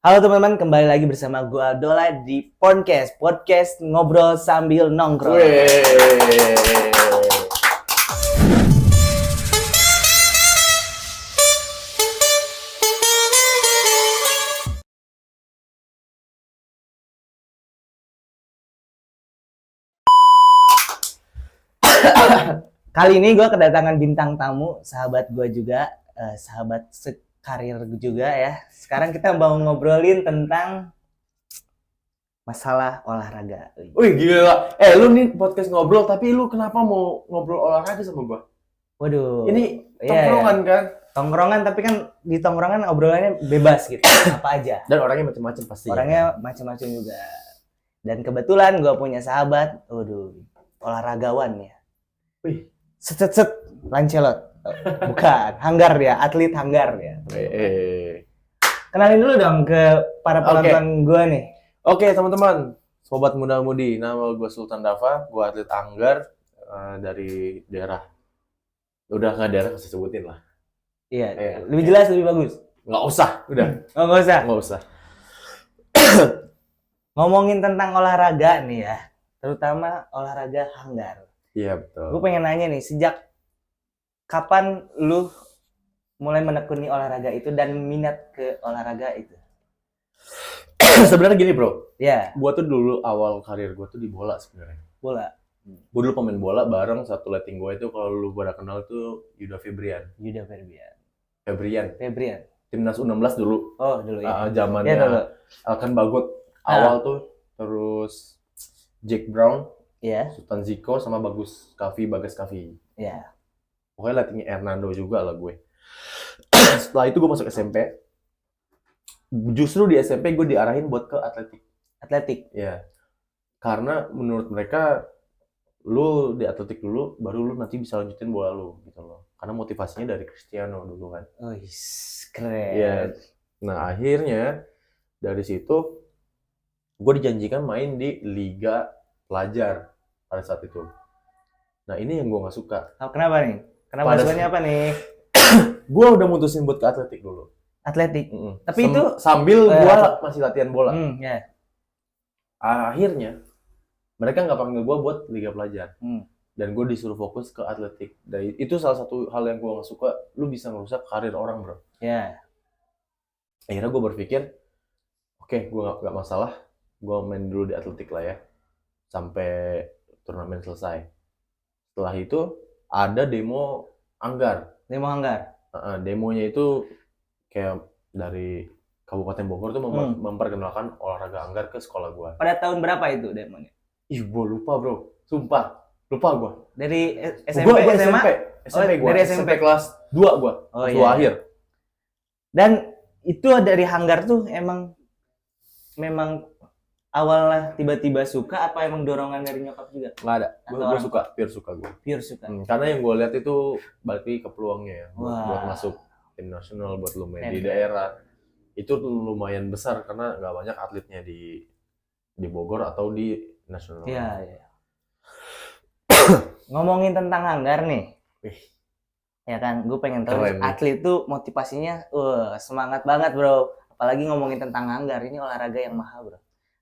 Halo teman-teman, kembali lagi bersama gua Dola di podcast ngobrol sambil nongkrong. Kali ini gua kedatangan bintang tamu, sahabat gua juga, sahabat sekarir juga ya. Sekarang kita mau ngobrolin tentang masalah olahraga. Wih gila, lu nih podcast ngobrol tapi lu kenapa mau ngobrol olahraga sama gua? Waduh. Ini Iya, tongkrongan kan? Tongkrongan, tapi kan di tongkrongan obrolannya bebas gitu, apa aja. Dan orangnya macam-macam pasti. Orangnya macam-macam juga. Dan kebetulan gue punya sahabat, olahragawan ya. Wih. Set Lancelot. Bukan, hanggar ya, atlet hanggar ya. Kenalin dulu dong ke para penonton gue nih. Oke, teman-teman, sobat muda-mudi, nama gue Sultan Dava, gue atlet anggar dari daerah. Udah nggak daerah kasih sebutin lah. Iya, lebih jelas, lebih bagus. Nggak usah, udah. Oh, nggak usah. Nggak usah. Ngomongin tentang olahraga nih ya, terutama olahraga hanggar. Iya, betul. Gue pengen nanya nih, sejak kapan lu mulai menekuni olahraga itu dan minat ke olahraga itu? Sebenarnya gini, bro. Ya. Gua tuh dulu awal karir gua tuh di bola sebenarnya. Bola. Gue dulu pemain bola bareng satu letting gue itu, kalau lu pada kenal itu Yuda Febrian. Timnas U16 dulu. Oh, dulu ya. Zamannya ya, Alkan Bagot awal tuh, terus Jack Brown, Sultan Ziko sama Bagas Kavi. Iya. Pokoknya lettingnya Hernando juga lah gue. Setelah itu gue masuk SMP. Justru di SMP gue diarahin buat ke atletik. Ya. Karena menurut mereka lu di atletik dulu, baru lu nanti bisa lanjutin bola lu gitu loh. Karena motivasinya dari Cristiano dulu kan. Oh, keren. Ya. Nah, akhirnya dari situ gue dijanjikan main di Liga Pelajar pada saat itu. Nah, ini yang gue nggak suka. Oh, kenapa nih? Kenapa sukanya apa nih? Gue udah mutusin buat ke atletik dulu. Atletik? Tapi itu sambil gue masih latihan bola. Ya. Akhirnya mereka nggak panggil gue buat Liga Pelajar. Dan gue disuruh fokus ke atletik. Dan itu salah satu hal yang gue nggak suka. Lu bisa ngerusak karir orang, bro. Ya. Akhirnya gue berpikir, oke, gue nggak masalah. Gue main dulu di atletik lah ya. Sampai turnamen selesai. Setelah itu ada demo anggar. Demonya itu kayak dari Kabupaten Bogor tuh memperkenalkan olahraga anggar ke sekolah gue. Pada tahun berapa itu demonya? Ih, gue lupa, bro. Sumpah. Lupa gue. Dari SMP, SMA? SMP gue. Dari SMP kelas 2 gue. Kelas 2 akhir. Dan itu dari hanggar tuh memang awalnya tiba-tiba suka, apa emang dorongan dari nyokap juga? Nggak ada. Gue suka. Pure suka. Karena yang gue lihat itu balik ke peluangnya ya. Buat masuk tim nasional, buat lu main di daerah. Itu lumayan besar karena nggak banyak atletnya di Bogor atau di nasional. Iya. Ngomongin tentang hanggar nih. Ya kan, gue pengen tahu atlet tuh motivasinya semangat banget, bro. Apalagi ngomongin tentang hanggar, ini olahraga yang mahal, bro.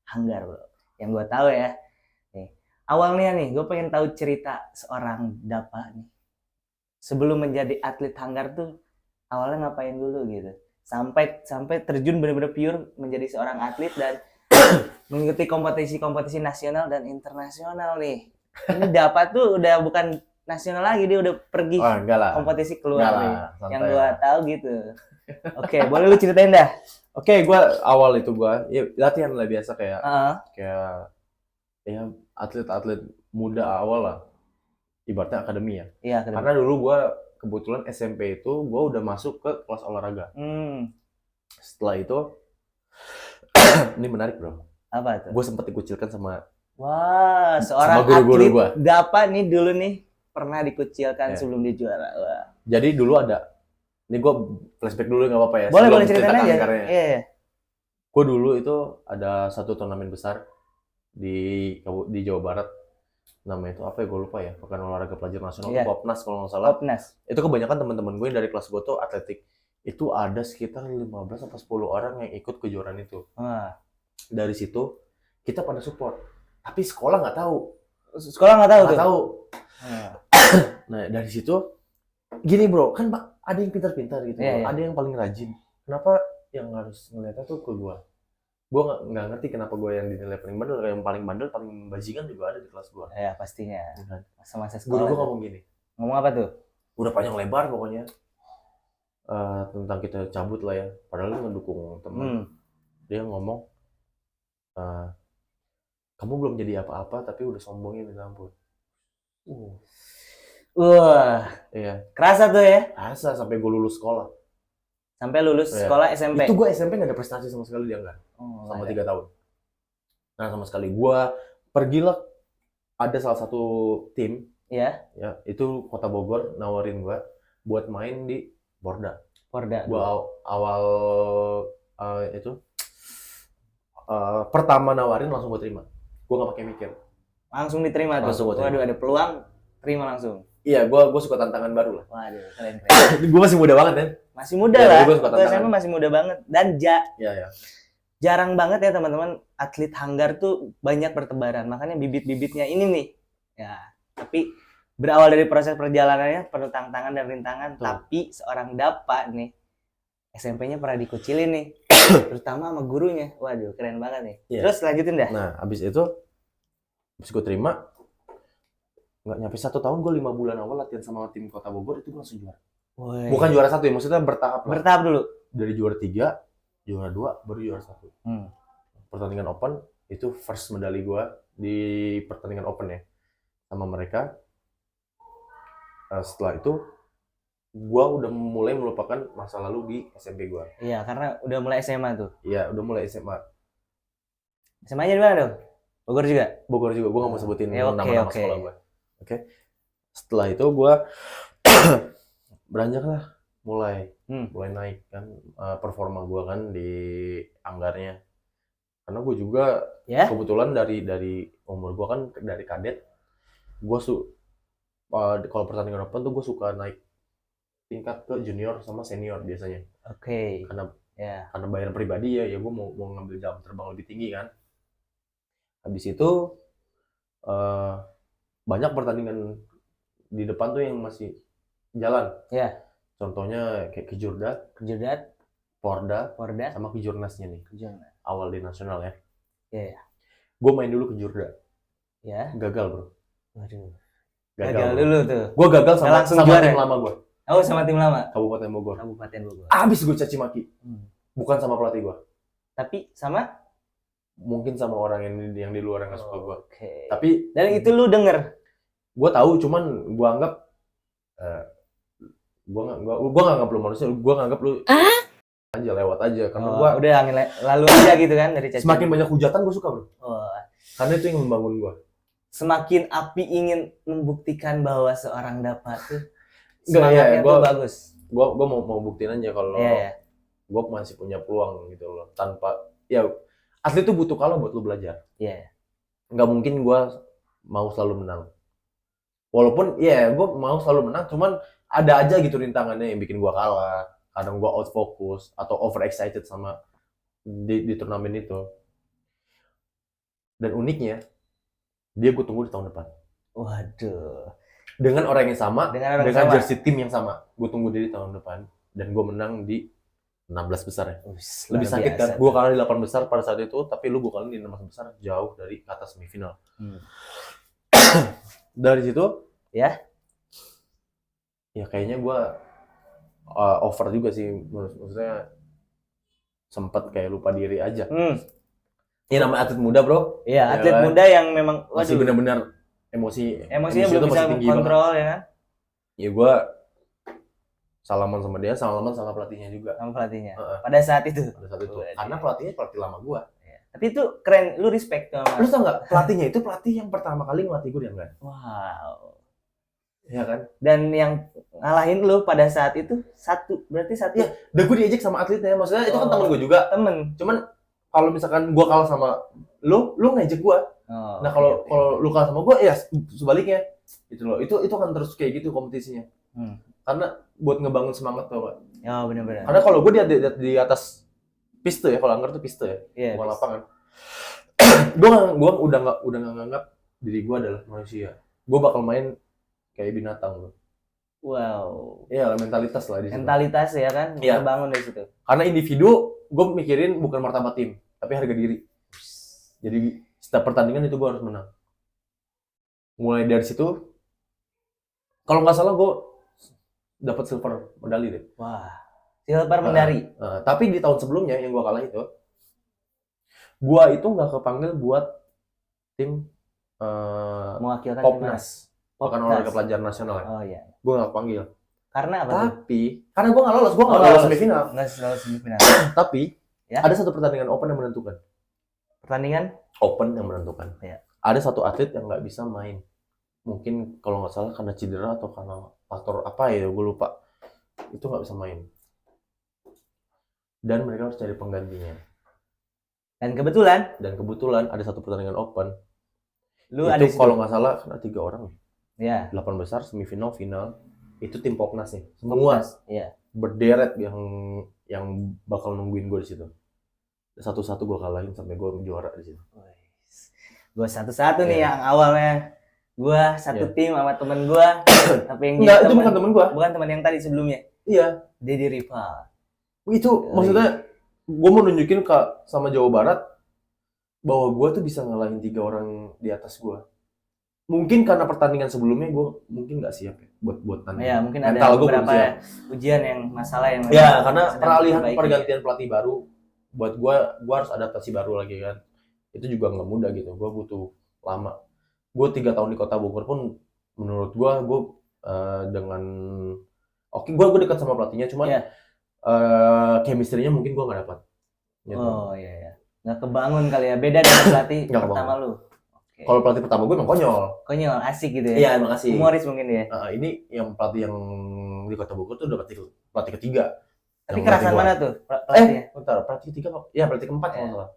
Hanggar, bro. Yang gue tahu ya. Nih, awalnya nih, gue pengen tahu cerita seorang Dapa nih. Sebelum menjadi atlet hanggar tuh awalnya ngapain dulu gitu. Sampai terjun benar-benar pure menjadi seorang atlet dan mengikuti kompetisi nasional dan internasional nih. Ini Dapa tuh udah bukan nasional lagi, dia udah pergi kompetisi keluar nih. Yang gua tahu gitu. Oke, boleh lu ceritain dah. Oke, gua awal itu ya latihan lah biasa kayak ya atlet-atlet muda awal lah. Ibaratnya akademi ya. Iya, karena dulu gua kebetulan SMP itu gua udah masuk ke kelas olahraga. Setelah itu ini menarik, bro. Apa tuh? Gue sempat dikucilkan sama seorang guru-guru atlet Dapa nih dulu nih pernah dikucilkan sebelum dia juara. Jadi dulu ada, ini gue flashback dulu nggak apa-apa ya? Boleh ceritain aja. Iya. Gue dulu itu ada satu turnamen besar di Jawa Barat. Namanya itu apa ya? Gue lupa ya. Pekan Olahraga Pelajar Nasional, Popnas kalau nggak salah. Popnas. Itu kebanyakan teman-teman gue yang dari kelas gue tuh atletik. itu ada sekitar 15 sampai 10 orang yang ikut kejuaraan itu. Wah. Dari situ kita pada support. Tapi sekolah nggak tahu. Sekolah nggak tahu Nggak tuh. tahu. Nah. Nah, dari situ gini bro, kan ada yang pintar-pintar gitu, Iya, iya. ada yang paling rajin. Kenapa yang harus ngeliatnya tuh ke gua? Gua nggak ngerti kenapa gua yang dinilai paling bandel, yang paling bandel, paling bajingan juga ada di kelas gua. Ya pastinya. Ya kan? Masa-masa Guru sekolah. gua tuh. ngomong gini, Ngomong apa tuh? udah panjang lebar pokoknya tentang kita cabut lah ya. Padahal lu ngedukung teman. Dia ngomong, kamu belum jadi apa-apa tapi udah sombongnya minta ampun. Wah, Iya, kerasa tuh ya. asa sampai gue lulus sekolah. Sampai lulus Iya. sekolah SMP. Itu gue SMP nggak ada prestasi sama sekali dia enggak. Oh, Sama ada. 3 tahun. Nah sama sekali gue pergilah, ada salah satu tim Ya, ya itu Kota Bogor nawarin gue buat main di Porda. Porda. Gue awal itu pertama nawarin langsung gue terima. Gue nggak pakai mikir. Langsung diterima tuh. Langsung gua terima. Waduh, ada peluang, terima langsung. Iya, gue suka tantangan baru lah. Waduh, keren. Gue masih muda banget kan. Masih muda Ya, lah. gua suka Waktu tantangan. SMA masih muda banget. Dan Iya. jarang banget ya teman-teman atlet hanggar tuh banyak bertebaran. Makanya bibit-bibitnya ini nih. Ya, tapi berawal dari proses perjalanannya penuh tantangan dan rintangan. Betul. Tapi seorang Dapa nih, SMP-nya pernah dikucilin nih. Terutama sama gurunya. Waduh, keren banget nih. Iya. Terus lanjutin dah. Nah, abis gue terima, nggak nyampe 1 tahun, gue 5 bulan awal latihan sama tim Kota Bogor, itu gue langsung juara. Woi. Bukan juara 1 ya, maksudnya bertahap lah. Bertahap dulu. Dari juara 3, juara 2, baru juara 1. Pertandingan open, itu first medali gue di pertandingan open ya, sama mereka. Setelah itu, gue udah mulai melupakan masa lalu di SMP gue. Iya, karena udah mulai SMA tuh. Iya, udah mulai SMA. SMA-nya di mana dong? Bogor juga? Bogor juga, gue nggak mau sebutin Ya, oke, nama-nama oke. sekolah gue. Oke. Setelah itu gue beranjak lah, mulai naik kan performa gue kan di anggarnya. Karena gue juga Ya. kebetulan dari umur gue kan dari kadet, gue kalau pertandingan open tuh gue suka naik tingkat ke junior sama senior biasanya. Oke. Karena Ya. karena bayaran pribadi ya gue mau ngambil jam terbang lebih tinggi kan. Habis itu banyak pertandingan di depan tuh yang masih jalan. Ya. Contohnya kayak Kejurda, Kejudat, Porda, Porda, sama Kejurnasnya nih. Kejudat. Awal di nasional ya. Iya. Gue main dulu Kejurda. Ya. Gagal bro. Waduh. Gagal Gagal bro. dulu tuh. Gue gagal Nggak sama langsung sama juara tim ya? lama gue. Oh, sama tim lama. Kabupaten Bogor. Kabupaten Bogor. Abis gue caci maki. Bukan sama pelatih gue. Tapi sama? Mungkin sama orang yang di luar yang gak suka gue. Oke. Tapi Dan itu lu denger? gue tahu, cuman gue anggap gue nggak anggap lu manusia, gue nganggap lu aja lewat aja karena gue udah angin lalu aja gitu kan dari caci. semakin banyak hujatan gue suka bro, Oh, karena itu yang membangun gue. semakin Api ingin membuktikan bahwa seorang Dapa tuh Nggak, semangatnya ya, tuh bagus. Gue mau buktiin aja kalau Iya. gue masih punya peluang gitu loh, tanpa ya atlet itu butuh kalah buat lu belajar. Iya. Nggak mungkin gue mau selalu menang, walaupun ya gue mau selalu menang, cuman ada aja gitu rintangannya yang bikin gue kalah. Kadang gue out focus atau over excited sama di turnamen itu. Dan uniknya, dia gue tunggu di tahun depan. Waduh. Dengan orang yang sama, Dengan orang dengan sama. jersey tim yang sama. Gue tunggu dia di tahun depan. Dan gue menang di 16 besar ya. Lebih sakit kan? Gue kalah di 8 besar pada saat itu, tapi lu gue kalah di 16 besar jauh dari kata semifinal. Dari situ, ya kayaknya gue over juga sih. Maksudnya sempat kayak lupa diri aja. Ya namanya atlet muda bro. Iya, atlet kan? muda yang memang Masih benar-benar emosinya belum tuh bisa masih tinggi kontrol ya kan? Ya gue salaman sama dia, salaman sama pelatihnya juga. Sama pelatihnya. Pada saat itu. Pada saat itu. Karena pelatihnya pelatih lama gue. Tapi itu keren, lu respect sama. Lu tau nggak, pelatihnya itu pelatih yang pertama kali ngelatih gue di Anggar. Wow. Iya kan? Dan yang ngalahin lu pada saat itu berarti satu. Iya, udah gue diejek sama atletnya. Maksudnya itu kan temen gue juga. Temen. Cuman kalau misalkan gue kalah sama lu ngejek gue. Nah kalau lu kalah sama gue, ya sebaliknya. Gitu loh. Itu kan terus kayak gitu kompetisinya. karena buat ngebangun semangat tuh Kak. Ya benar-benar. Karena kalau gue di atas piste ya, kalau anggar tuh piste ya, Iya, bukan bis. lapangan. gue udah nggak nganggap diri gue adalah manusia. Gue bakal main kayak binatang loh. Wow. Iya, mentalitas lah di situ. Mentalitas ya kan, Iya. terbangun dari situ. Karena individu, gue mikirin bukan martabat tim, tapi harga diri. Jadi setiap pertandingan itu gue harus menang. Mulai dari situ, kalau nggak salah gue dapat silver medali deh. Wah, silver medali. Tapi di tahun sebelumnya yang gue kalah itu, gue itu nggak kepanggil buat tim Mewakilkan Popnas, bukan Popnas. olahraga pelajar nasional ya. Oh iya. Gue nggak kepanggil. Karena apa tuh? Tapi karena gue nggak lolos, gue nggak Oh, lolos lolos. semifinal. Nggak lolos semifinal. Tapi Ya. ada satu pertandingan open yang menentukan. Pertandingan Open yang menentukan. Ya. Ada satu atlet yang nggak bisa main. Mungkin kalau nggak salah karena cedera atau karena faktor apa ya, gue lupa. Itu nggak bisa main. Dan mereka harus cari penggantinya. dan kebetulan ada satu pertandingan open. lu itu ada di situ. kalau nggak salah kena 3 orang. Ya. 8 besar, semifinal, final. Itu tim Popnas nih. Semua Popnas. Iya. berderet yang bakal nungguin gue di situ. Satu-satu gue kalahin sampai gue juara di situ. Gue satu-satu nih Iya. yang awalnya gue satu Iya. tim sama temen gue, tapi yang Enggak, jadi itu bukan temen gue. bukan teman yang tadi sebelumnya. Iya. Dedi rival. Itu maksudnya gue mau nunjukin sama Jawa Barat bahwa gue tuh bisa ngalahin 3 orang di atas gue. Mungkin karena pertandingan sebelumnya gue mungkin nggak siap ya buat tanding. Ya mungkin Mental ada gua belum beberapa siap. ujian yang masalah yang Ya karena sedang peralihan diperbaiki. pergantian pelatih baru buat gue harus adaptasi baru lagi kan. Itu juga nggak mudah gitu. Gue butuh lama. Gue 3 tahun di Kota Bogor pun menurut gue dengan gue dekat sama pelatihnya, cuman Iya. chemistry-nya mungkin gue nggak dapat. Gitu. Oh iya. Nggak kebangun kali ya, beda dengan pelatih Nggak pertama kebangun. lu. Oke. Kalau pelatih pertama gue emang konyol. Konyol, asik gitu ya. Iya, makasih. Humoris mungkin ya. Ini yang pelatih yang di Kota Bogor tuh udah pelatih ketiga. Tapi Yang kerasan pelatih mana gua. tuh pelatihnya? Bentar, pelatih ketiga kok? Ya, pelatih keempat kalau Iya. nggak salah.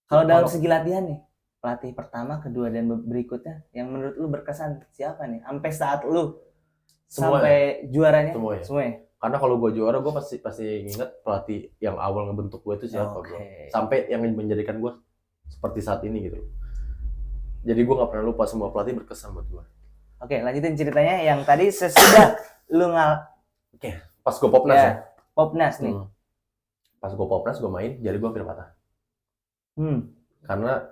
Kalau dalam segi latihan nih, pelatih pertama, kedua dan berikutnya, yang menurut lu berkesan siapa nih? Sampai saat lu Semua sampai juaranya? Semuanya. Semuanya. Karena kalau gue juara, gue pasti inget pelatih yang awal ngebentuk gue itu siapa, bro. Oke. Sampai yang menjadikan gue seperti saat ini gitu. Jadi gue nggak pernah lupa, semua pelatih berkesan buat gue. Oke, lanjutin ceritanya yang tadi sesudah lu Pas gue Popnas ya. Popnas nih. Pas gue Popnas, gue main, jari gue hampir patah. Hmm. Karena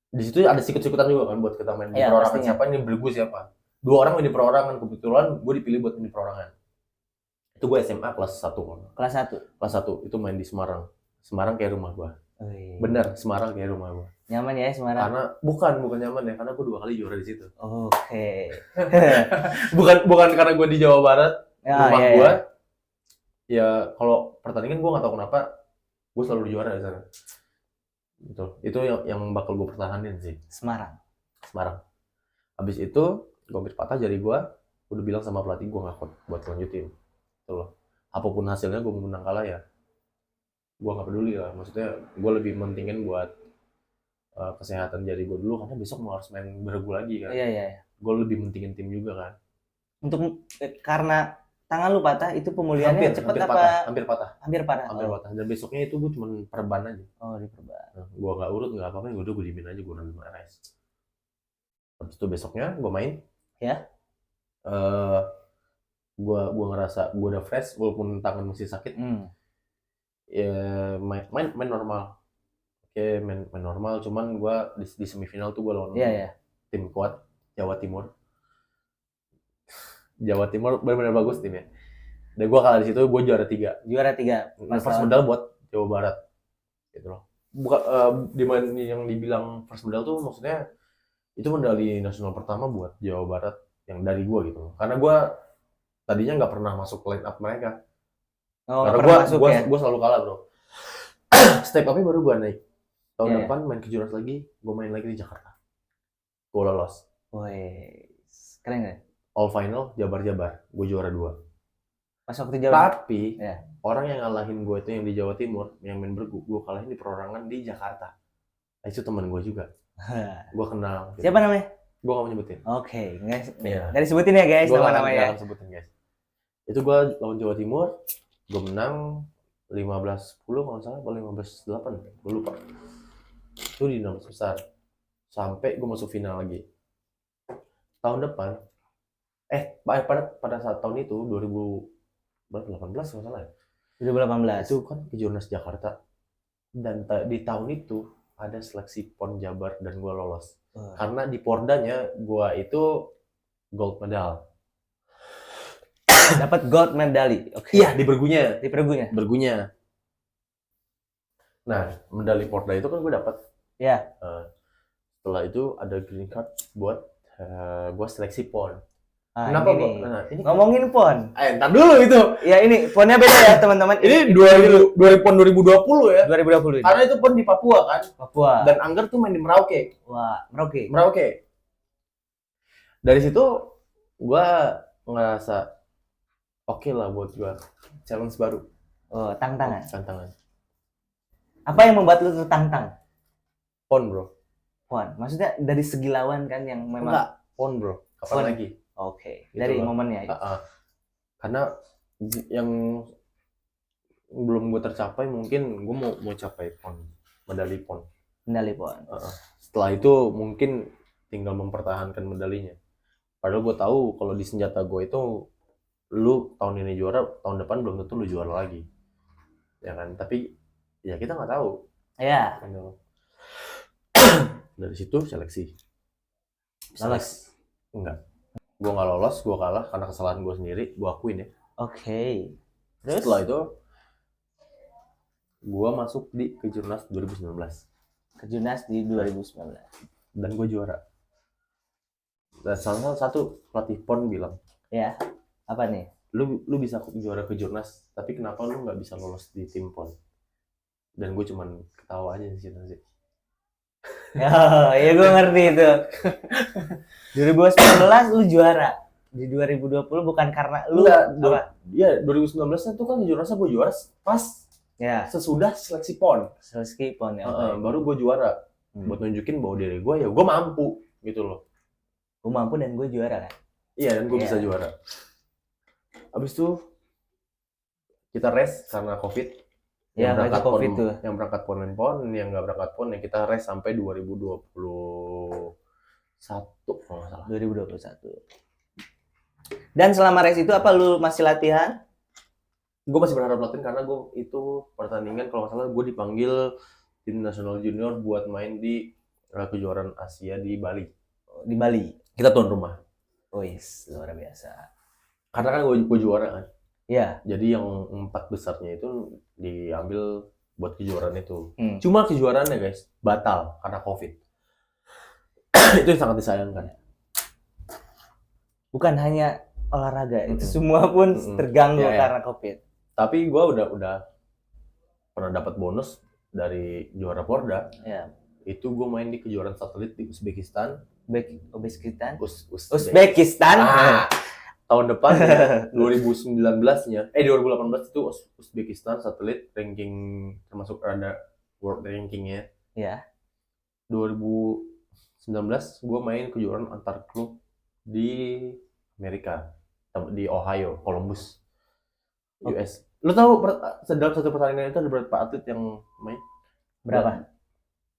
di situ ada sikut-sikutan juga kan buat kita main di Iya, perorangan pastinya. siapa, ini bergu siapa. 2 orang main di perorangan, kebetulan gue dipilih buat main di perorangan. Itu gue SMA kelas 1. Kelas 1. Kelas 1 itu main di Semarang. Semarang kayak rumah gue. Bener, Semarang kayak rumah gue. Nyaman ya Semarang? Karena bukan nyaman ya, karena gue 2 kali juara di situ. Oke. bukan karena gue di Jawa Barat, rumah iya, gue. iya. Ya kalau pertandingan gue nggak tahu kenapa gue selalu juara di sana. Gitu. Itu yang bakal gue pertahanin sih. Semarang. Habis itu gue hampir patah jari gue. Udah bilang sama pelatih gue nggak kuat buat lanjutin. Itu loh. Apapun hasilnya gue menang kalah ya. Gue nggak peduli lah. Maksudnya gue lebih mentingin buat kesehatan jari gue dulu karena besok mau harus main bergu lagi kan. Iya. Gue lebih mentingin tim juga kan. Untuk karena tangan lu patah itu pemulihannya cepat apa? Hampir patah. Hampir patah. Dan besoknya itu gue cuma perban aja. Oh, diperban. Nah, gue nggak urut nggak apa-apa, udah gue diemin aja, gue nonton RS. Habis itu besoknya gue main. Ya. Gue ngerasa gue udah fresh walaupun tangan masih sakit. Ya main normal. Oke, main normal, cuman gue di semifinal tuh gue lawan tim kuat Jawa Timur. Jawa Timur benar-benar bagus timnya. Dan gue kalah di situ, gue juara 3. First medal buat Jawa Barat. Gitu loh. Bukan yang dibilang first medal tuh maksudnya itu medali nasional pertama buat Jawa Barat yang dari gue gitu loh. Karena gue tadinya nggak pernah masuk line up mereka. Karena gue selalu kalah, bro. Step up-nya baru gue naik. Tahun depan main kejuaraan lagi, gue main lagi di Jakarta. Gue lolos. Woi, keren gak? All final, Jabar, gue juara 2. Pas waktu Jawa. Tapi orang yang ngalahin gue itu yang di Jawa Timur, yang main bergu, gue kalahin di perorangan di Jakarta. Nah, itu teman gue juga. Gue kenal. Siapa namanya? Gue gak mau nyebutin. Oke, guys. Gak disebutin ya guys Gue nama-namanya. gak akan sebutin guys. Itu gue lawan Jawa Timur, gue menang 15-10 kalau nggak salah, atau 15-8, gue lupa. Itu di 16 besar. Sampai gue masuk final lagi. Tahun depan, pada saat tahun itu 2018 kalau salah ya. 2018. Itu kan Kejurnas Jakarta. Dan di tahun itu ada seleksi PON Jabar dan gue lolos. Karena di Pordanya gue itu gold medal. Dapat gold medali. Oke. Iya, di bergunya. Di pergunya. Bergunya. Nah, medali Porda itu kan gue dapat. Ya. Setelah itu ada green card buat gue seleksi PON. Kenapa ini ngomongin PON? Ntar dulu itu. Ya ini PON-nya beda ya teman-teman. Ini 2020 ya. 2020. Karena itu PON di Papua kan. Papua. Dan Angger tuh main di Merauke. Wah, Merauke. Dari situ gue ngerasa oke lah buat gue challenge baru. Oh, tantangan. Apa yang membuat lu tertantang? PON bro. PON. Maksudnya dari segi lawan kan yang memang. Enggak. PON bro. Kapan lagi? Oke. Gitu Dari loh. momennya. Karena yang belum gue tercapai mungkin gue mau capai PON, medali PON. Medali PON. Setelah itu mungkin tinggal mempertahankan medalinya. Padahal gue tahu kalau di senjata gue itu lu tahun ini juara, tahun depan belum tentu lu juara lagi. Ya kan? Tapi ya kita nggak tahu. Ya. Dari situ seleksi. Lolos? Enggak. Gue nggak lolos, gue kalah karena kesalahan gue sendiri, gue akuin ya. Oke. Terus? Setelah itu gue masuk di Kejurnas 2019. Kejurnas di 2019. Dan gue juara. Dan salah satu pelatih PON bilang, ya, apa nih? Lu bisa juara Kejurnas, tapi kenapa lu nggak bisa lolos di tim PON? Dan gue cuman ketawa aja sih. Ya gue ngerti itu. 2019 lu juara. Di 2020 bukan karena lu apa? Iya, 2019 itu kan Kejurnasnya gue juara pas sesudah seleksi PON. Seleksi PON ya. Baru gue juara. Buat nunjukin bahwa diri gue ya gue mampu gitu loh. Gue mampu dan gue juara kan? Iya, dan gue bisa juara. Abis itu kita rest karena COVID. Yang berangkat COVID tuh. Yang berangkat PON main PON, yang nggak berangkat PON yang kita rest sampai 2021 kalau nggak salah. 2021. Dan selama rest itu apa lu masih latihan? Gue masih berharap latihan karena gue itu pertandingan kalau nggak salah gue dipanggil tim nasional junior buat main di kejuaraan Asia di Bali. Di Bali. Kita tuan rumah. Wis, luar biasa. Karena kan gue juara kan. Iya. Jadi yang 4 besarnya itu diambil buat kejuaraan itu. Cuma kejuaraannya guys batal karena COVID. Itu yang sangat disayangkan. Bukan hanya olahraga, itu semua pun terganggu karena COVID. Tapi gue udah pernah dapat bonus dari juara Porda. Ya. Itu gue main di kejuaraan satelit di Uzbekistan. Uzbekistan. Tahun depan 2019-nya 2018 itu Uzbekistan satelit ranking termasuk ada world rankingnya. Ya. 2019 gue main kejuaraan antar klub di Amerika, di Ohio, Columbus, US. Lu tahu dalam satu pertandingan itu ada berapa atlet yang main? Berapa?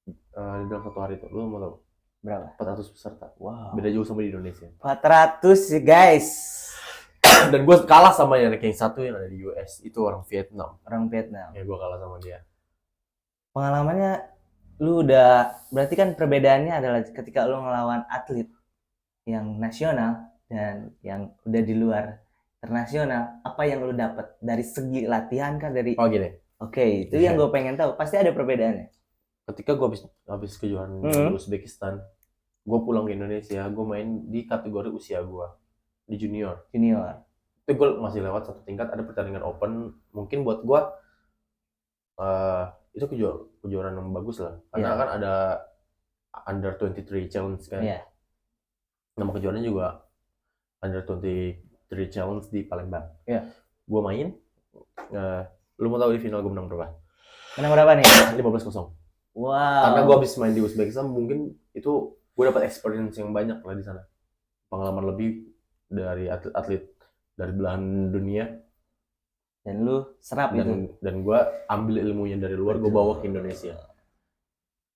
Di dalam satu hari itu, lu mau tahu? Berapa? 400 peserta. Wow. Beda jauh sama di Indonesia. 400 sih guys. Dan gue kalah sama yang ranking 1 yang ada di US. Itu orang Vietnam. Ya gue kalah sama dia. Pengalamannya lu udah, berarti kan perbedaannya adalah ketika lu ngelawan atlet yang nasional dan yang udah di luar internasional, apa yang lu dapat dari segi latihan kan dari gini. Oke, itu yang gue pengen tahu. Pasti ada perbedaannya. Ketika gue habis kejuaraan di Uzbekistan, gue pulang ke Indonesia, gue main di kategori usia gue di junior. Itu gue masih lewat satu tingkat, ada pertandingan open. Mungkin buat gue itu kejuaraan yang bagus lah, karena kan ada under 23 challenge kan. Nama kejuaraan juga under 23 challenge di Palembang. Gue main, lu mau tahu di final gue menang berapa? Menang berapa nih? 15-0. Wow. Karena gue habis main di Uzbekistan, mungkin itu gue dapat experience yang banyak lah di sana, pengalaman lebih dari atlet-atlet dari belahan dunia, Dan lu serap itu. dan gue ambil ilmunya dari luar, gue bawa ke Indonesia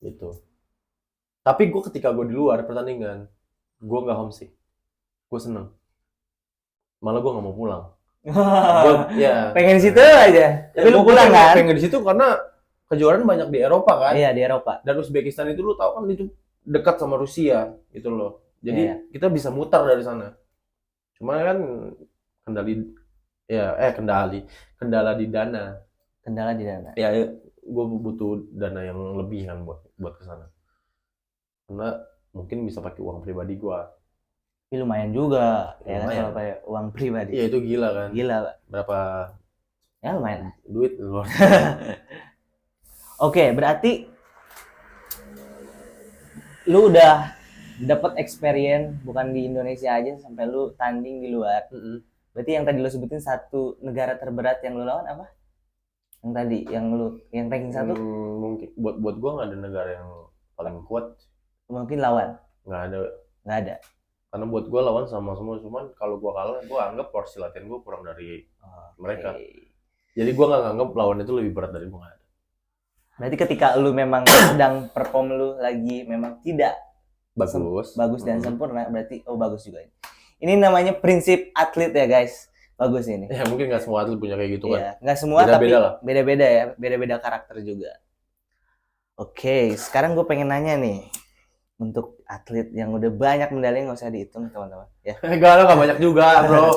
gitu. Tapi gue ketika gue di luar pertandingan, gue nggak homesick, gue seneng, malah gue nggak mau pulang. Ya pengen situ aja. Tapi lu gue pulang kan? pengen di situ karena kejuaraan banyak di Eropa kan. Iya, di Eropa. Dan Uzbekistan itu lu tahu kan itu dekat sama Rusia gitu loh. Jadi Iya. kita bisa mutar dari sana. Cuma kan kendala di dana. Kendala di dana. Ya gue butuh dana yang lebih kan buat ke sana. Karena mungkin bisa pakai uang pribadi gue. Tapi lumayan juga, ya kan, Lumayan. kalau pakai uang pribadi. Iya itu gila kan. Gila, Pak. Berapa Ya lumayan. duit luar. Oke, berarti lu udah dapat experience bukan di Indonesia aja sampai lu tanding di luar. Berarti yang tadi lu sebutin satu negara terberat yang lu lawan apa? Yang tadi, yang ranking 1? Mungkin buat gue nggak ada negara yang paling kuat. Mungkin lawan. Nggak ada. Karena buat gue lawan sama semua, cuman kalau gue kalah, gue anggap porsi latihan gue kurang dari mereka. Jadi gue nggak nganggap lawan itu lebih berat dari gue. Nggak ada. Berarti ketika lu memang sedang perform lu lagi memang tidak bagus dan sempurna, berarti bagus juga. Ini namanya prinsip atlet ya guys. Bagus ini. Ya mungkin nggak semua atlet punya kayak gitu kan. Iya, nggak semua Beda-beda tapi lah. beda-beda ya, beda-beda karakter juga. Oke, sekarang gue pengen nanya nih. Untuk atlet yang udah banyak medali nggak usah dihitung teman-teman ya. Nggak banyak juga bro.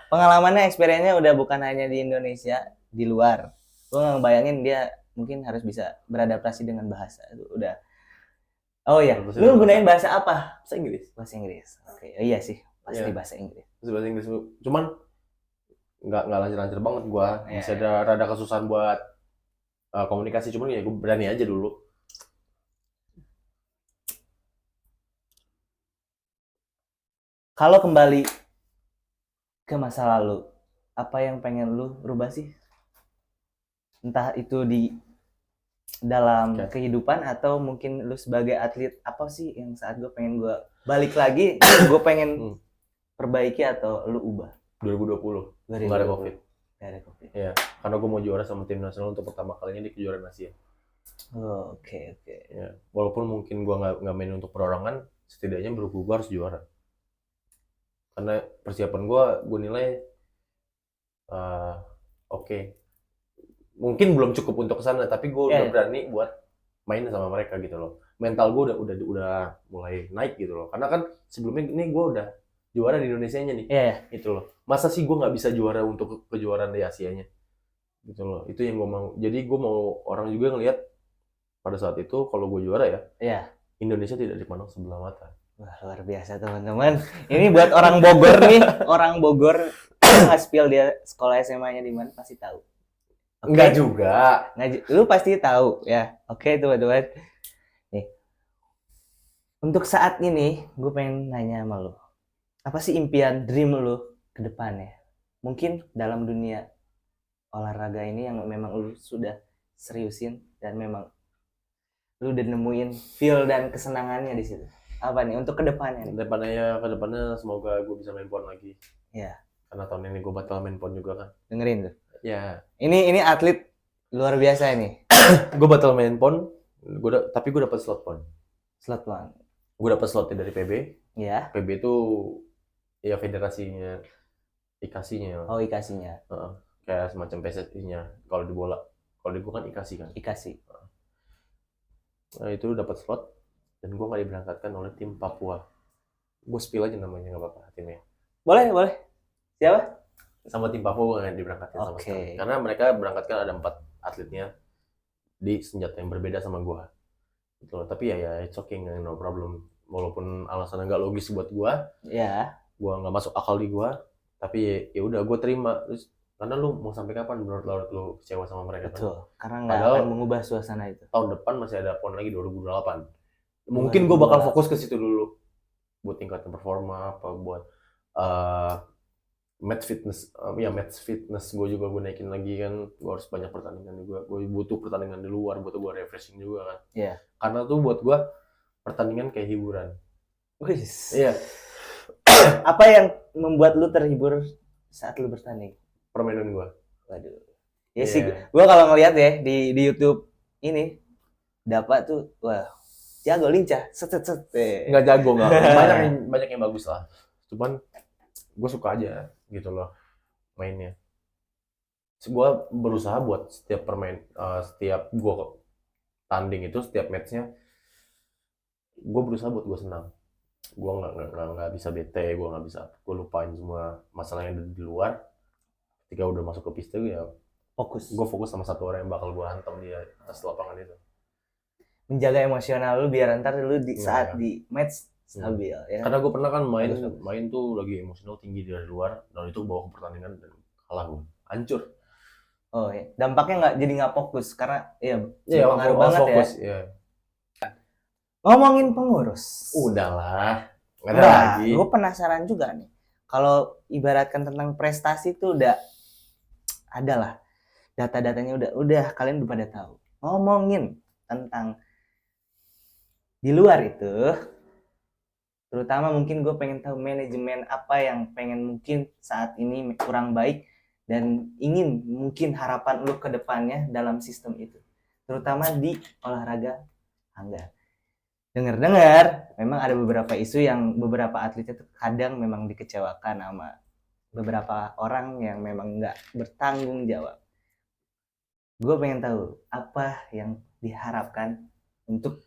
Pengalamannya, experience-nya udah bukan hanya di Indonesia, di luar. Gue nggak bayangin dia mungkin harus bisa beradaptasi dengan bahasa itu udah. Oh iya, lu gunain bahasa apa? Bahasa Inggris. Bahasa Inggris. Oke, iya sih, pasti Iya. bahasa Inggris. Bahasa Inggris. Cuman nggak lancar-lancar banget gua. Iya. Bisa ada rada kesusahan buat komunikasi, cuman ya gue berani aja dulu. Kalau kembali ke masa lalu, apa yang pengen lu rubah sih? Entah itu di dalam kehidupan atau mungkin lu sebagai atlet, apa sih yang saat gue pengen gue balik lagi, gue pengen perbaiki atau lu ubah? 2020. Nggak ada COVID. Nggak ada COVID. Iya, karena gue mau juara sama tim nasional untuk pertama kalinya di kejuaraan Asia. Oke. Ya, walaupun mungkin gue nggak main untuk perorangan, setidaknya gue harus juara. Karena persiapan gue nilai oke. Mungkin belum cukup untuk kesana, tapi gue udah berani buat main sama mereka gitu loh. Mental gue udah mulai naik gitu loh. Karena kan sebelumnya ini gue udah juara di Indonesianya nih. Gitu loh. Masa sih gue nggak bisa juara untuk kejuaraan di Asianya? Gitu loh. Itu yang gue mau. Jadi gue mau orang juga ngelihat pada saat itu kalau gue juara ya. Indonesia tidak dipandang sebelah mata. Wah, luar biasa teman-teman. Ini buat orang Bogor nih, orang Bogor nge-spill dia sekolah SMA-nya di mana pasti tahu. Enggak juga. Lu pasti tahu ya. Oke, teman-teman. Nih. Untuk saat ini, gue pengen nanya sama lu. Apa sih impian dream lu ke depannya? Mungkin dalam dunia olahraga ini yang memang lu sudah seriusin dan memang lu udah nemuin feel dan kesenangannya di situ. Apa nih untuk kedepannya? Kedepannya semoga gue bisa main PON lagi. Iya. Karena tahun ini gue batal main PON juga kan. Dengerin tuh. Ya. Ini atlet luar biasa ini. Gue batal main PON, tapi gue dapat slot PON. Slot PON. Gue dapat slotnya dari PB. Iya. PB itu ya federasinya, IKASI-nya. Oh, IKASI-nya. Kayak semacam PSSI-nya kalau di bola. Kalau di gue kan IKASI kan. IKASI. Nah, itu dapat slot dan gue nggak diberangkatkan oleh tim Papua. Gue spill aja namanya, nggak apa-apa timnya. Boleh. Siapa? Sama tim Papua gue nggak diberangkatkan sama sekali. Karena mereka berangkatkan ada 4 atletnya di senjata yang berbeda sama gue. Gitu loh. Tapi ya it's okay, no problem. Walaupun alasannya nggak logis buat gue. Iya. Gue nggak masuk akal di gue. Tapi ya udah gue terima. Terus karena lu mau sampai kapan menurut lu kecewa sama mereka? Betul. Karena nggak akan mengubah suasana itu. Tahun depan masih ada PON lagi 2028. Mungkin gue bakal fokus ke situ dulu. Buat tingkatan performa apa buat match fitness gue juga gue naikin lagi kan. Gue harus banyak pertandingan juga. Gue butuh pertandingan di luar buat gue refreshing juga kan. Iya. Karena tuh buat gue pertandingan kayak hiburan. Wis. Iya. Apa yang membuat lu terhibur saat lu bertanding? Permainan gue. Waduh. Ya sih, gue kalau ngeliat ya di YouTube ini dapat tuh, wah jago lincah, set. Nggak jago, nggak. banyak yang bagus lah. Cuman gue suka aja gitu loh mainnya. Gue berusaha buat setiap gue tanding itu, setiap matchnya, gue berusaha buat gue senang. Gue nggak bisa bete, gue nggak bisa, gue lupain semua masalah yang ada di luar. Ketika udah masuk ke piste, ya gue fokus sama satu orang yang bakal gue hantam di atas lapangan itu. Menjaga emosional lu biar ntar lu saat di match stabil. Ya. Karena gue pernah kan main tuh lagi emosional tinggi dari luar, dan itu bawa ke pertandingan dan kalah gue, hancur. Oh ya, dampaknya nggak fokus karena pengaruh banget fokus, ya. Ngomongin pengurus. Udahlah, nggak ada lagi. Gue penasaran juga nih. Kalau ibaratkan tentang prestasi tuh udah ada lah. Data-datanya udah kalian udah pada tahu. Ngomongin tentang di luar itu, terutama mungkin gue pengen tahu manajemen apa yang pengen mungkin saat ini kurang baik dan ingin mungkin harapan lu ke depannya dalam sistem itu. Terutama di olahraga hanggar. Dengar-dengar memang ada beberapa isu yang beberapa atlet itu kadang memang dikecewakan sama beberapa orang yang memang nggak bertanggung jawab. Gue pengen tahu apa yang diharapkan untuk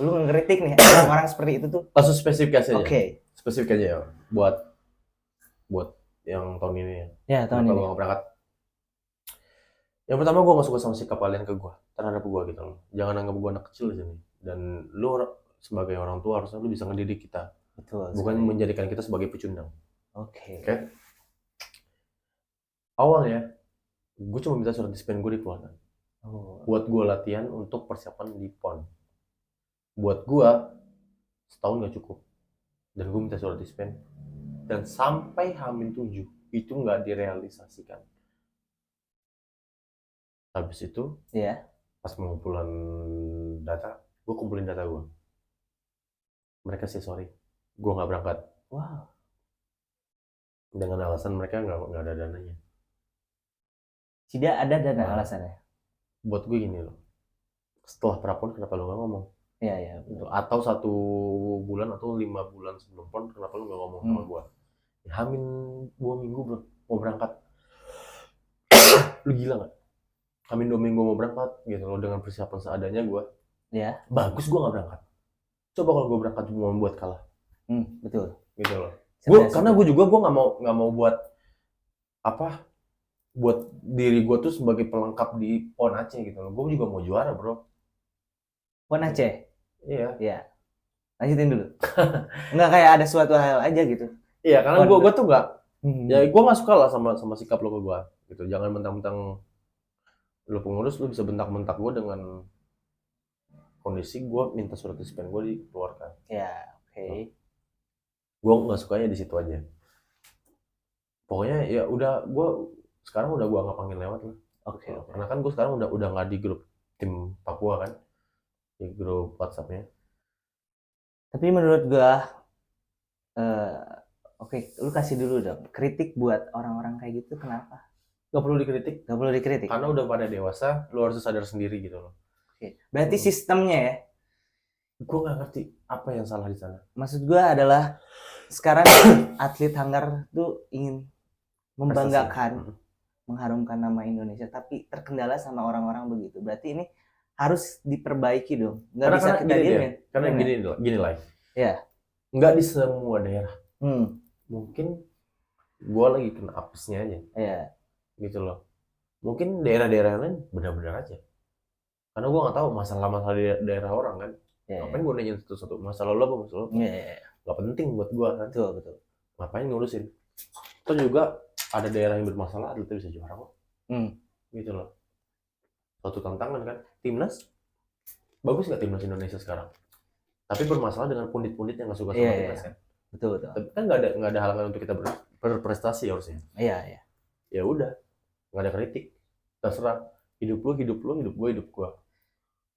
lu ngeritik nih orang seperti itu tuh. Langsung spesifik aja. Oke. Spesifik aja ya buat yang tahun ini ya. Ya, tahun ini. Kalau gue berangkat. Yang pertama, gue gak suka sama sikap kalian ke gue terhadap gue gitu loh. Jangan anggap gue anak kecil di sini. Dan lu sebagai orang tua harusnya lu bisa ngedidik kita. Betul. Bukan menjadikan kita sebagai pecundang. Oke. Awalnya gue cuma minta surat disiplin gue dikeluarkan. Buat gue latihan untuk persiapan di PON. Buat gue setahun gak cukup. Dan gue minta surat disiplin. Dan sampai H-7 itu gak direalisasikan. Habis itu, pas pengumpulan data, gue kumpulin data gue. Mereka sih sorry, gue nggak berangkat. Wow. Dengan alasan mereka nggak ada dananya. Tidak ada dana alasannya. Buat gue gini loh, setelah prapon kenapa lu nggak ngomong? Iya. Atau 1 bulan atau 5 bulan sebelum pon kenapa lu nggak ngomong sama gue? Ya, Hamin 2 minggu bro, mau berangkat. Lu gila nggak? Hamin 2 minggu mau berangkat gitu loh, dengan persiapan seadanya gue. Ya. Bagus gue nggak berangkat. Coba kalau gue berangkat cuma membuat kalah. Betul. Gitu loh. Karena gue nggak mau buat apa? Buat diri gue tuh sebagai pelengkap di PON Aceh gitu loh. Gue juga mau juara bro. PON Aceh? Iya. Lanjutin dulu. Nggak kayak ada suatu hal aja gitu. Iya, karena gue tuh nggak. Ya gue nggak suka lah sama sikap lo ke gue. Gitu. Jangan mentang-mentang lo pengurus, lo bisa bentak-bentak gue dengan kondisi gue minta surat disiplin gue dikeluarkan. Ya, oke. Gue nggak sukanya di situ aja. Pokoknya ya udah, gue sekarang udah gue nggak panggil lewat lah. Oke. Karena kan gue sekarang udah nggak di grup tim Papua kan, di grup WhatsApp-nya. Tapi menurut gue, oke, lu kasih dulu dong kritik buat orang-orang kayak gitu. Kenapa? Gak perlu dikritik. Karena udah pada dewasa, lu harus sadar sendiri gitu loh. Oke. Berarti sistemnya ya? Gue nggak ngerti apa yang salah di sana. Maksud gue adalah sekarang atlet hanggar tuh ingin membanggakan, mengharumkan nama Indonesia, tapi terkendala sama orang-orang begitu. Berarti ini harus diperbaiki dong. Nggak bisa kita diemin. Karena gini lah. Ya. Nggak di semua daerah. Mungkin gue lagi kena apesnya aja. Iya. Gitu loh. Mungkin daerah-daerah lain benar-benar aja. Karena gue nggak tahu masalah-masalah di daerah orang kan. Ngapain gue nanya satu-satu masalah lo apa masalah lo? Gak penting buat gue kan. Betul. Ngapain ngurusin? Atau juga ada daerah yang bermasalah, atletnya bisa juara kok. Gitu loh. Suatu tantangan kan. Timnas, bagus nggak timnas Indonesia sekarang? Tapi bermasalah dengan pundit-pundit yang nggak suka sama timnas kan. Betul. Tapi kan nggak ada halangan untuk kita berprestasi harusnya. Iya. Ya udah, nggak ada kritik. Terserah, hidup lu, hidup gue.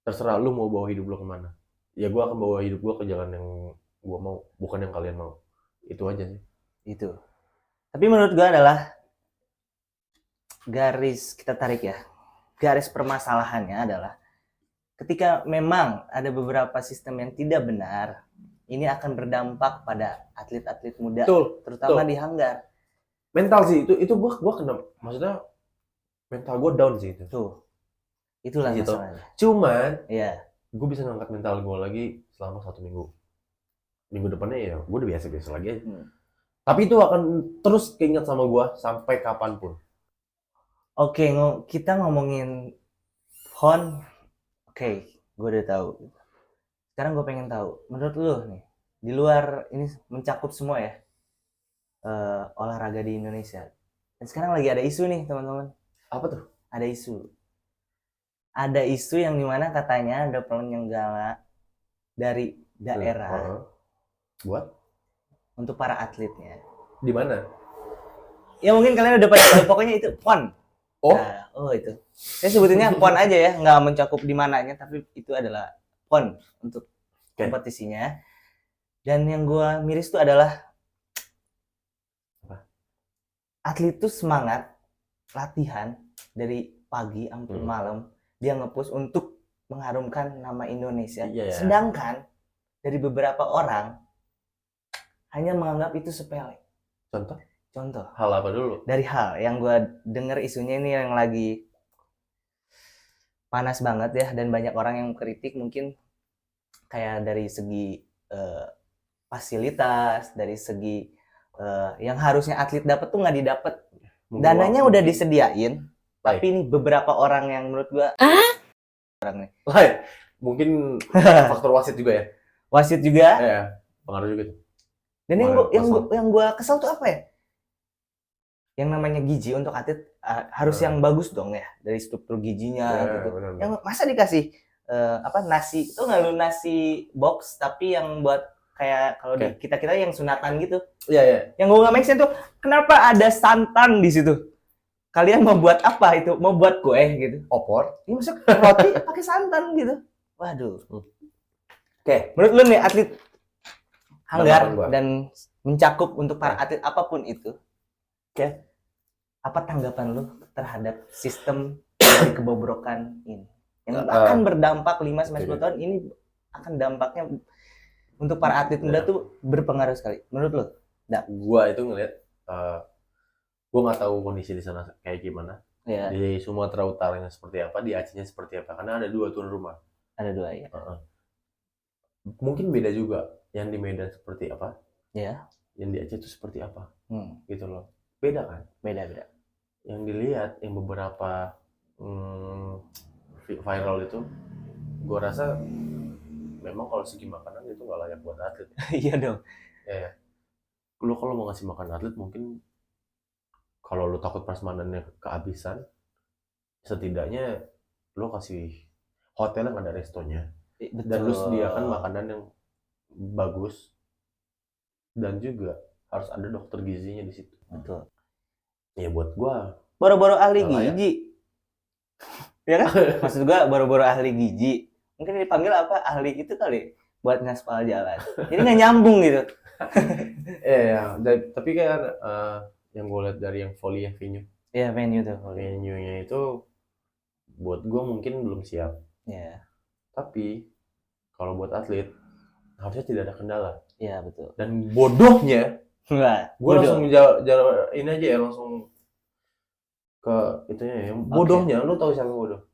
Terserah lu mau bawa hidup lu kemana. Ya gue akan bawa hidup gue ke jalan yang gue mau, bukan yang kalian mau. Itu aja sih. Itu. Tapi menurut gue adalah kita tarik ya. Garis permasalahannya adalah ketika memang ada beberapa sistem yang tidak benar, ini akan berdampak pada atlet-atlet muda, Betul, terutama betul. di Hanggar. Mental sih itu gua kena, maksudnya mental gua down sih itu. Tuh, itulah Gitu. masalahnya. Cuman Iya. gue bisa ngangkat mental gue lagi selama 1 minggu. Minggu depannya ya gue udah biasa-biasa lagi aja. Tapi itu akan terus keinget sama gue sampai kapanpun. Oke, kita ngomongin PON. Oke, gue udah tahu. Sekarang gue pengen tahu, menurut lu nih, di luar ini mencakup semua ya, olahraga di Indonesia. Dan sekarang lagi ada isu nih, teman-teman. Apa tuh? Ada isu yang dimana katanya ada penyelenggara dari daerah buat untuk para atletnya. di mana? Ya mungkin kalian udah pada tahu, pokoknya itu PON. Oh, Nah, itu. Saya sebutinnya PON aja ya, nggak mencakup di mananya, tapi itu adalah PON untuk kompetisinya. Dan yang gue miris itu adalah atlet itu semangat latihan dari pagi sampai malam, dia nge-push untuk mengharumkan nama Indonesia. Sedangkan dari beberapa orang hanya menganggap itu sepele. Contoh. Hal apa dulu? Dari hal yang gue denger isunya ini yang lagi panas banget ya, dan banyak orang yang kritik mungkin kayak dari segi fasilitas, dari segi yang harusnya atlet dapat tuh nggak didapet. Dananya udah disediain, tapi ini beberapa orang yang menurut gue orang nih. Mungkin faktor wasit juga ya. Wasit juga. Iya, pengaruh juga tuh. Dan yang gue kesel tuh apa ya? Yang namanya gizi untuk atlet harus yang bagus dong ya, dari struktur gizinya gitu. Bener. Yang masa dikasih nasi itu nggak, lu nasi box tapi yang buat kayak kalau di kita yang sunatan gitu. Iya. Yang gue nggak make sense tuh, kenapa ada santan di situ? Kalian mau buat apa itu? Mau buat kue gitu? Opor? Ini masuk roti pakai santan gitu. Waduh. Oke, menurut lu nih atlet Hanggar dan mencakup untuk para atlet apapun itu, apa tanggapan lu terhadap sistem dari kebobrokan ini yang akan berdampak 5-10 tahun ini, akan dampaknya untuk para atlet muda tuh berpengaruh sekali menurut lu? Gua itu ngeliat, gua nggak tahu kondisi di sana kayak gimana. Di Sumatera Utaranya seperti apa, di Acehnya seperti apa, karena ada 2 tuan rumah. Ada 2 ya. Mungkin beda juga, yang di Medan seperti apa, yang di Aceh itu seperti apa, gitu loh. Beda kan? Beda. Yang dilihat, yang beberapa viral itu, gue rasa memang kalau segi makanan itu nggak layak buat atlet. Iya dong. Ya. Lu kalau mau ngasih makan atlet, mungkin kalau lu takut prasmanannya kehabisan, setidaknya lu kasih hotel yang ada restonya. Betul. Dan lu sediakan makanan yang bagus, dan juga harus ada dokter gizinya di situ. Betul. Ya buat gua boro-boro ahli gizi. Ya kan? Maksud gua boro-boro ahli gizi. Mungkin dipanggil apa? Ahli itu kali buat ngaspal jalan. Jadi nggak nyambung gitu. Tapi kan yang gue lihat dari yang volley venue. Iya, venue tuh. Venue-nya itu buat gua mungkin belum siap. Iya. Tapi kalau buat atlet harusnya tidak ada kendala. Iya, betul. Dan bodohnya, gue langsung jawab ini aja ya, langsung ke itunya ya. Bodohnya, lu tahu siapa bodoh?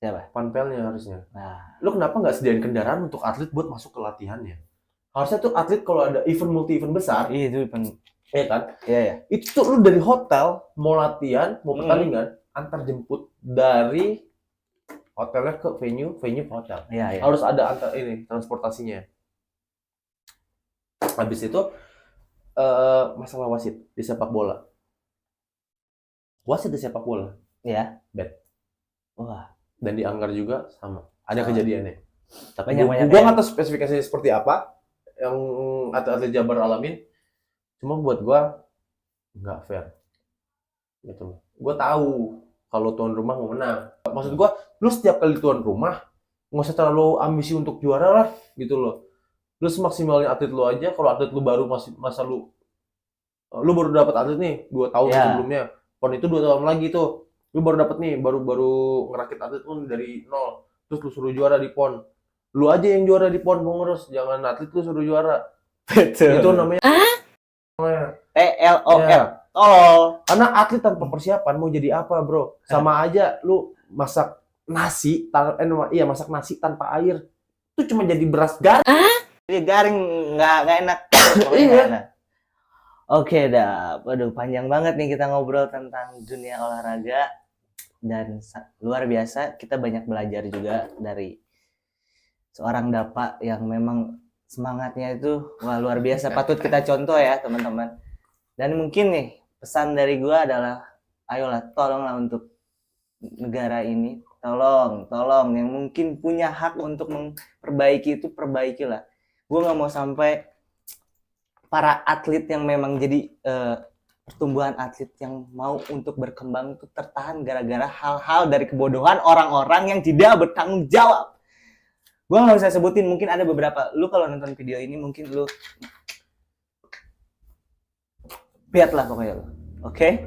Siapa? Panpelnya harusnya. Nah, lu kenapa nggak sediain kendaraan untuk atlet buat masuk ke latihannya? Harusnya tuh atlet kalau ada multi event besar, itu event, ya kan? Iya. Itu tuh lu dari hotel mau latihan, mau pertandingan, antar jemput dari hotelnya ke venue ke hotel. Iya. Harus ada transportasinya. Habis itu masalah wasit di sepak bola. Wasit di sepak bola. Iya. Bad. Wah. Dan di Anggar juga sama. Ada kejadiannya. Tapi gue nggak tahu spesifikasinya seperti apa yang atlet Jabar alamin. Cuma buat gue nggak fair. Gitu loh. Gue tahu kalau tuan rumah mau menang. Maksud gue, lu setiap kali tuan rumah nggak usah terlalu ambisi untuk juara lah, gitu loh. Lu semaksimalnya atlet lu aja. Kalau atlet lu baru masa lu Lu baru dapat atlet nih 2 tahun Ya. sebelumnya. PON itu 2 tahun lagi tuh. Lu baru dapat nih, baru ngerakit atlet lu dari nol. Terus lu suruh juara di PON. Lu aja yang juara di PON pengurus, jangan atlet lu suruh juara. Betul. Itu namanya TLOL. ya. Oh. Karena atlet tanpa persiapan mau jadi apa, Bro? Sama aja lu masak nasi, masak nasi tanpa air. Itu cuma jadi beras garing. Jadi garing, nggak enak. Pokoknya Iya. nggak enak. Oke dah, waduh panjang banget nih kita ngobrol tentang dunia olahraga dan luar biasa kita banyak belajar juga dari seorang Dapa yang memang semangatnya itu wah luar biasa, patut kita contoh ya teman-teman. Dan mungkin nih pesan dari gua adalah ayolah tolonglah untuk negara ini, tolong yang mungkin punya hak untuk memperbaiki itu perbaikilah. Gua nggak mau sampai para atlet yang memang jadi pertumbuhan atlet yang mau untuk berkembang itu tertahan gara-gara hal-hal dari kebodohan orang-orang yang tidak bertanggung jawab. Gue nggak usah sebutin, mungkin ada beberapa. Lu kalau nonton video ini mungkin lu lihat lah pokoknya lu. Oke?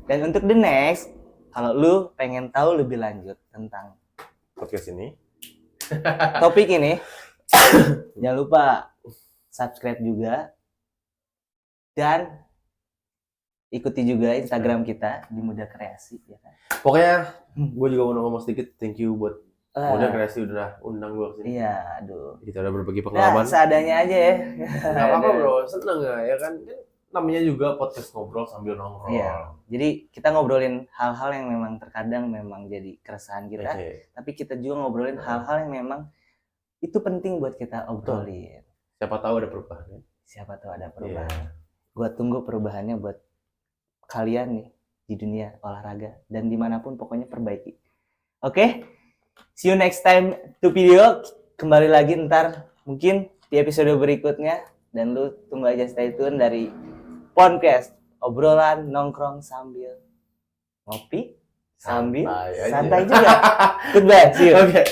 Dan untuk the next, kalau lu pengen tahu lebih lanjut tentang Podcast ini. topik ini, jangan lupa subscribe juga dan ikuti juga Instagram kita di Muda Kreasi ya kan? Pokoknya gue juga mau ngomong sedikit thank you buat Muda Kreasi udah undang gue kesini. Iya, aduh. Kita udah berbagi Nah, pengalaman. seadanya aja ya. Gak apa-apa bro, seneng gak ya kan? Namanya juga podcast ngobrol sambil nongkrong. Iya. Jadi kita ngobrolin hal-hal yang memang terkadang memang jadi keresahan kita, tapi kita juga ngobrolin hal-hal yang memang itu penting buat kita obrolin. Siapa tahu ada perubahan. Siapa tahu ada perubahan. Gua tunggu perubahannya buat kalian nih di dunia olahraga dan dimanapun pokoknya perbaiki. Oke? See you next time to video. Kembali lagi ntar mungkin di episode berikutnya dan lu tunggu aja stay tune dari podcast obrolan nongkrong sambil ngopi sambil santai juga. Goodbye, see you. Oke.